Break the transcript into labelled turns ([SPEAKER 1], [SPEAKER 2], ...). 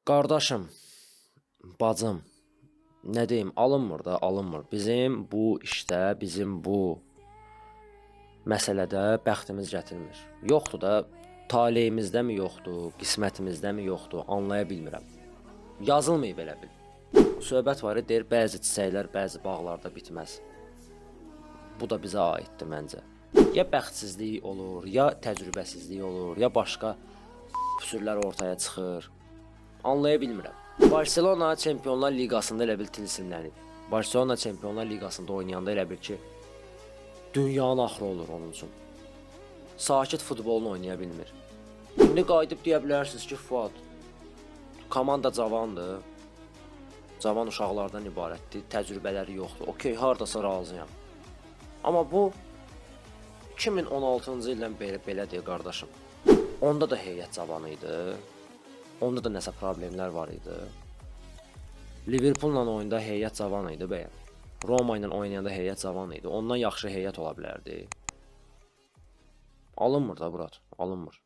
[SPEAKER 1] Qardaşım, bacım, nə deyim, alınmır da, alınmır. Bizim bu işdə, bizim bu məsələdə bəxtimiz gətirmir. Yoxdur da, taleyimizdəmi yoxdur, qismətimizdəmi yoxdur, anlaya bilmirəm. Yazılmayıb elə bil. Söhbət var, deyir, bəzi çiçəklər bəzi bağlarda bitməz. Bu da bizə aiddir məncə. Ya bəxtsizlik olur, ya təcrübəsizlik olur, ya başqa püsürlər ortaya çıxır. Anlaya bilmirəm. Barselona Çempionlar Liqasında elə bil tilsimlənib. Barselona Çempionlar Liqasında oynayanda elə bil ki, dünyanın axırı olur onun üçün. Sakit futbolunu oynaya bilmir. İndi qayıdıb deyə bilərsiniz ki, Fuad, komanda cavandır. Cavan uşaqlardan ibarətdir, təcrübələri yoxdur. Okey, hardasa razıyam. Amma bu 2016-cı ildən belə deyə qardaşım. Onda da heyət cavan idi. Onda da nəsə problemlər var idi. Liverpoolla oyunda heyət cavan idi bəyəm. Roma ilə oynayanda heyət cavan idi. Ondan yaxşı heyət ola bilərdi. Alınmır da Murad, alınmır.